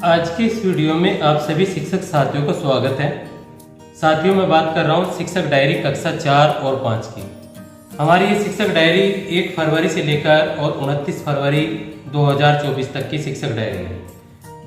आज की इस वीडियो में आप सभी शिक्षक साथियों का स्वागत है। साथियों, मैं बात कर रहा हूँ शिक्षक डायरी कक्षा 4 और 5 की। हमारी ये शिक्षक डायरी 1 फरवरी से लेकर और 29 फरवरी 2024 तक की शिक्षक डायरी है।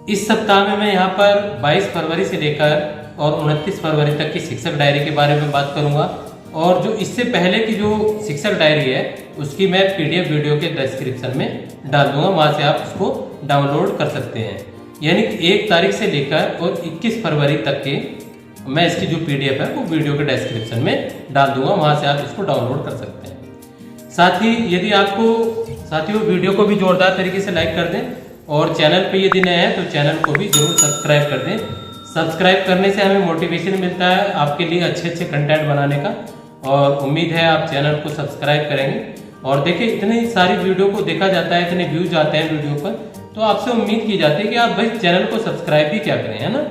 इस सप्ताह में मैं यहाँ पर 22 फरवरी से लेकर और 29 फरवरी तक की शिक्षक डायरी के बारे में बात करूँगा, और जो इससे पहले की जो शिक्षक डायरी है उसकी मैं PDF वीडियो के डिस्क्रिप्शन में डाल दूंगा, वहाँ से आप उसको डाउनलोड कर सकते हैं। यानी कि 1 तारीख से लेकर और 21 फरवरी तक के मैं इसकी जो PDF है वो वीडियो के डिस्क्रिप्शन में डाल दूंगा, वहाँ से आप इसको डाउनलोड कर सकते हैं। साथ ही यदि आपको साथियों वीडियो को भी जोरदार तरीके से लाइक कर दें, और चैनल पे यदि नए हैं तो चैनल को भी जरूर सब्सक्राइब कर दें। सब्सक्राइब करने से हमें मोटिवेशन मिलता है आपके लिए अच्छे कंटेंट बनाने का, और उम्मीद है आप चैनल को सब्सक्राइब करेंगे। और देखिए, इतनी सारी वीडियो को देखा जाता है, इतने व्यूज आते हैं वीडियो पर, तो आपसे उम्मीद की जाती है कि आप भाई चैनल को सब्सक्राइब भी क्या करें, है ना।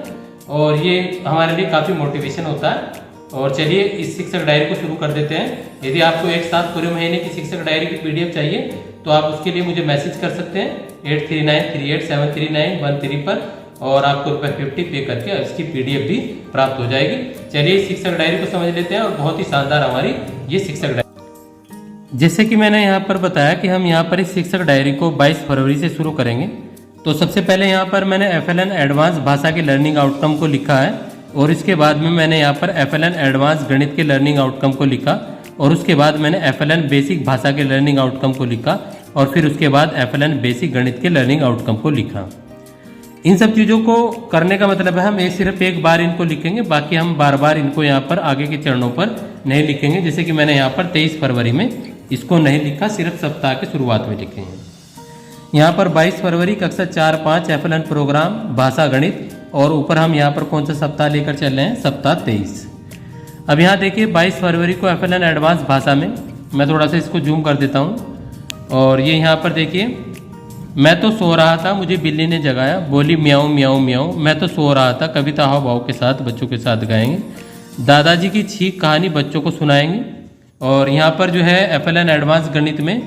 और ये हमारे लिए काफ़ी मोटिवेशन होता है। और चलिए इस शिक्षक डायरी को शुरू कर देते हैं। यदि आपको एक साथ पूरे महीने की शिक्षक डायरी की PDF चाहिए तो आप उसके लिए मुझे मैसेज कर सकते हैं 8393873913 पर, और आपको ₹50 पे करके इसकी PDF भी प्राप्त हो जाएगी। चलिए इस शिक्षक डायरी को समझ लेते हैं, और बहुत ही शानदार हमारी ये शिक्षक डायरी। जैसे कि मैंने यहाँ पर बताया कि हम यहाँ पर इस शिक्षक डायरी को 22 फरवरी से शुरू करेंगे। तो सबसे पहले यहाँ पर मैंने FLN एडवांस भाषा के लर्निंग आउटकम को लिखा है, और इसके बाद में मैंने यहाँ पर FLN एडवांस गणित के लर्निंग आउटकम को लिखा, और उसके बाद मैंने FLN बेसिक भाषा के लर्निंग आउटकम को लिखा, और फिर उसके बाद FLN बेसिक गणित के लर्निंग आउटकम को लिखा। इन सब चीज़ों को करने का मतलब है हम सिर्फ एक बार इनको लिखेंगे, बाकी हम बार बार इनको यहाँ पर आगे के चरणों पर नहीं लिखेंगे। जैसे कि मैंने यहाँ पर 23 फरवरी में इसको नहीं लिखा, सिर्फ सप्ताह के शुरुआत में लिखे हैं। यहाँ पर 22 फरवरी कक्षा 4-5 FLN प्रोग्राम भाषा गणित, और ऊपर हम यहाँ पर कौन सा सप्ताह लेकर चल रहे हैं, सप्ताह 23। अब यहाँ देखिए 22 फरवरी को FLN एडवांस भाषा में, मैं थोड़ा सा इसको जूम कर देता हूँ, और ये यहाँ पर देखिए, मैं तो सो रहा था, मुझे बिल्ली ने जगाया, बोली म्याऊं म्याऊं म्याऊं, मैं तो सो रहा था, कविता हाव भाव के साथ बच्चों के साथ गाएंगे, दादाजी की छींक कहानी बच्चों को सुनाएंगे। और यहाँ पर जो है FLN एडवांस गणित में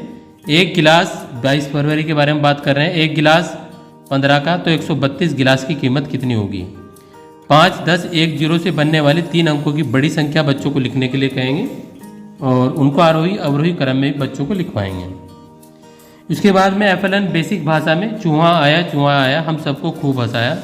1 गिलास, 22 फरवरी के बारे में बात कर रहे हैं, 1 गिलास 15 का, तो 132 गिलास की कीमत कितनी होगी। 5, 10, 1, 0 से बनने वाली 3 अंकों की बड़ी संख्या बच्चों को लिखने के लिए कहेंगे, और उनको आरोही अवरोही क्रम में बच्चों को लिखवाएंगे। उसके बाद में FLN बेसिक भाषा में चूहा आया हम सबको खूब हंसाया,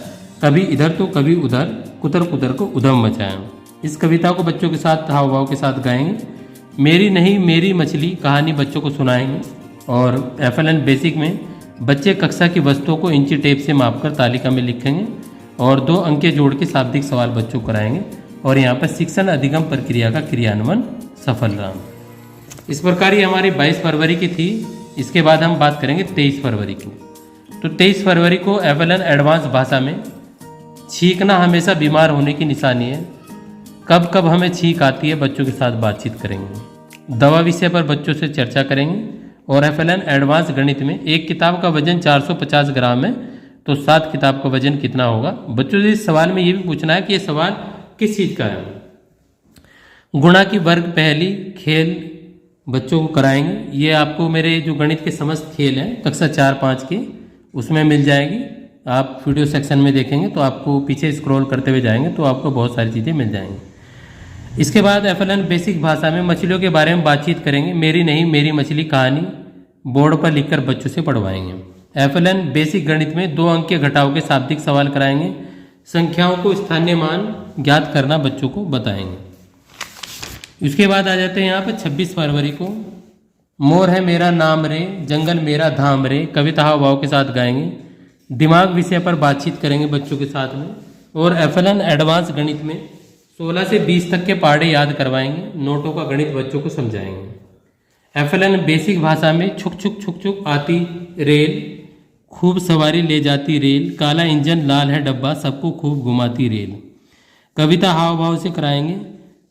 कभी इधर तो कभी उधर, कुतर कुतर को उधम मचाया। इस कविता को बच्चों के साथ हाव भाव के साथ गाएंगे। मेरी नहीं मेरी मछली कहानी बच्चों को सुनाएंगे। और FLN बेसिक में बच्चे कक्षा की वस्तुओं को इंची टेप से मापकर तालिका में लिखेंगे, और 2 अंक जोड़ के शाब्दिक सवाल बच्चों को कराएंगे। और यहाँ पर शिक्षण अधिगम प्रक्रिया का क्रियान्वयन सफल रहा। इस प्रकार ये हमारी 22 फरवरी की थी। इसके बाद हम बात करेंगे 23 फरवरी की। तो 23 फरवरी को FLN एडवांस भाषा में छींकना हमेशा बीमार होने की निशानी है, कब कब हमें छींक आती है बच्चों के साथ बातचीत करेंगे। दवा विषय पर बच्चों से चर्चा करेंगे। और FLN एडवांस गणित में एक किताब का वजन 450 ग्राम है, तो 7 किताब का वजन कितना होगा। बच्चों से इस सवाल में ये भी पूछना है कि ये सवाल किस चीज़ का है। गुणा की वर्ग पहली खेल बच्चों को कराएंगे। ये आपको मेरे जो गणित के समस्त खेल हैं कक्षा 4-5 के, उसमें मिल जाएगी। आप वीडियो सेक्शन में देखेंगे तो आपको पीछे स्क्रॉल करते हुए जाएंगे तो आपको बहुत सारी चीज़ें मिल जाएंगी। इसके बाद FLN बेसिक भाषा में मछलियों के बारे में बातचीत करेंगे। मेरी नहीं मेरी मछली कहानी बोर्ड पर लिखकर बच्चों से पढ़वाएंगे। FLN बेसिक गणित में 2 अंक के घटाव के शाब्दिक सवाल कराएंगे। संख्याओं को स्थानीय मान ज्ञात करना बच्चों को बताएंगे। उसके बाद आ जाते हैं यहाँ पर 26 फरवरी को, मोर है मेरा नाम रे, जंगल मेरा धाम रे, कविता हाव भाव के साथ गाएंगे। दिमाग विषय पर बातचीत करेंगे बच्चों के साथ में। और FLN एडवांस गणित में 16 से 20 तक के पहाड़े याद करवाएंगे, नोटों का गणित बच्चों को समझाएंगे। FLN बेसिक भाषा में छुक छुक छुक छुक आती रेल, खूब सवारी ले जाती रेल, काला इंजन लाल है डब्बा, सबको खूब घुमाती रेल, कविता हाव भाव से कराएंगे।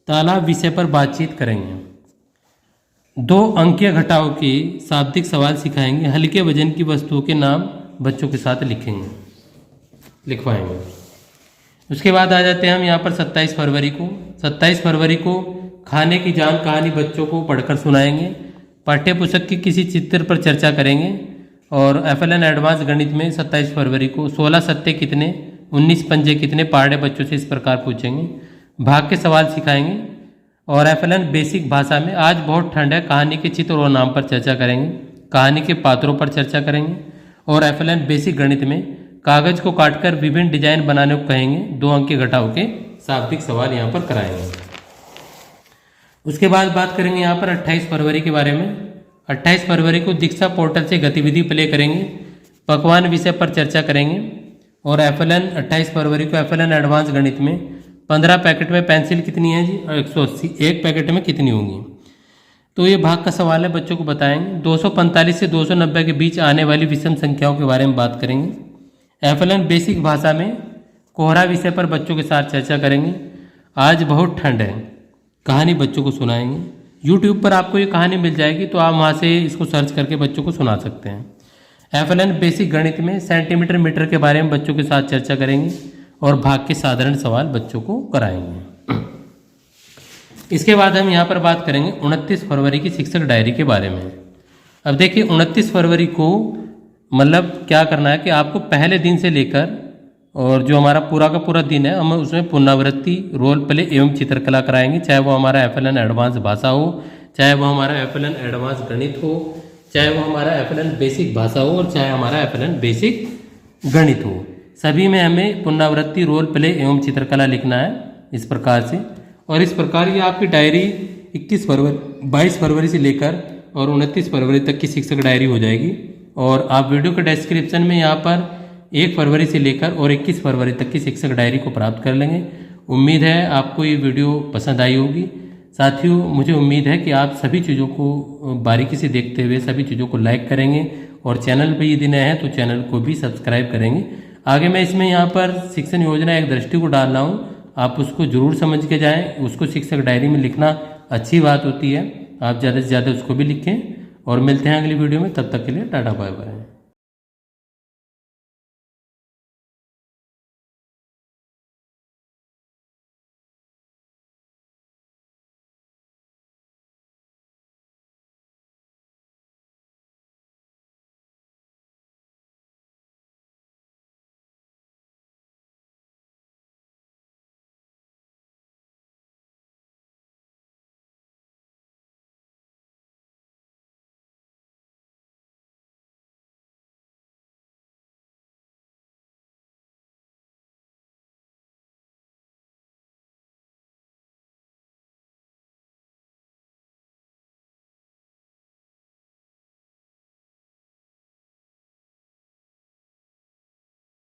तालाब विषय पर बातचीत करेंगे। 2 अंकीय घटाव के शाब्दिक सवाल सिखाएंगे। हल्के वजन की वस्तुओं के नाम बच्चों के साथ लिखवाएंगे। उसके बाद आ जाते हैं हम यहाँ पर 27 फरवरी को। 27 फरवरी को खाने की जान कहानी बच्चों को पढ़कर सुनाएंगे। पाठ्य पुस्तक के किसी चित्र पर चर्चा करेंगे, और FLN एडवांस गणित में 27 फरवरी को 16 सत्ते कितने, 19 पंजे कितने पहाड़े बच्चों से इस प्रकार पूछेंगे। भाग के सवाल सिखाएंगे। और FLN बेसिक भाषा में आज बहुत ठंड है, कहानी के चित्र और नाम पर चर्चा करेंगे, कहानी के पात्रों पर चर्चा करेंगे। और FLN बेसिक गणित में कागज को काटकर विभिन्न डिजाइन बनाने को कहेंगे, 2 अंक के घटाव के शाब्दिक सवाल यहाँ पर कराएंगे। उसके बाद बात करेंगे यहाँ पर 28 फरवरी के बारे में। 28 फरवरी को दीक्षा पोर्टल से गतिविधि प्ले करेंगे, पकवान विषय पर चर्चा करेंगे। और FLN 28 फरवरी को FLN एडवांस गणित में 15 पैकेट में पेंसिल कितनी है जी, और 180 एक पैकेट में कितनी होंगी। तो ये भाग का सवाल है, बच्चों को बताएंगे। 245 से 290 के बीच आने वाली विषम संख्याओं के बारे में बात करेंगे। FLN बेसिक भाषा में कोहरा विषय पर बच्चों के साथ चर्चा करेंगे। आज बहुत ठंड है, कहानी बच्चों को सुनाएंगे। YouTube पर आपको ये कहानी मिल जाएगी, तो आप वहाँ से इसको सर्च करके बच्चों को सुना सकते हैं। FLN बेसिक गणित में सेंटीमीटर मीटर के बारे में बच्चों के साथ चर्चा करेंगे और भाग के साधारण सवाल बच्चों को कराएंगे। इसके बाद हम यहाँ पर बात करेंगे 29 फरवरी की शिक्षक डायरी के बारे में। अब देखिए 29 फरवरी को मतलब क्या करना है कि आपको पहले दिन से लेकर और जो हमारा पूरा का पूरा दिन है, हम उसमें पुनरावृत्ति, रोल प्ले एवं चित्रकला कराएंगे। चाहे वो हमारा FLN एडवांस भाषा हो, चाहे वो हमारा FLN एडवांस गणित हो, चाहे वो हमारा FLN बेसिक भाषा हो, और चाहे हमारा FLN बेसिक गणित हो, सभी में हमें पुनरावृत्ति, रोल प्ले एवं चित्रकला लिखना है इस प्रकार से। और इस प्रकार ये आपकी डायरी 22 फरवरी से लेकर और 29 फरवरी तक की शिक्षक डायरी हो जाएगी। और आप वीडियो के डिस्क्रिप्शन में यहाँ पर 1 फरवरी से लेकर और 21 फरवरी तक की शिक्षक डायरी को प्राप्त कर लेंगे। उम्मीद है आपको ये वीडियो पसंद आई होगी। साथियों, मुझे उम्मीद है कि आप सभी चीज़ों को बारीकी से देखते हुए सभी चीज़ों को लाइक करेंगे और चैनल पर यदि नए हैं तो चैनल को भी सब्सक्राइब करेंगे। आगे मैं इसमें यहाँ पर शिक्षण योजना एक दृष्टि को डाल रहा हूँ, आप उसको जरूर समझ के जाएँ। उसको शिक्षक डायरी में लिखना अच्छी बात होती है, आप ज़्यादा से ज़्यादा उसको भी लिखें। और मिलते हैं अगली वीडियो में, तब तक के लिए टाटा बाय बाय।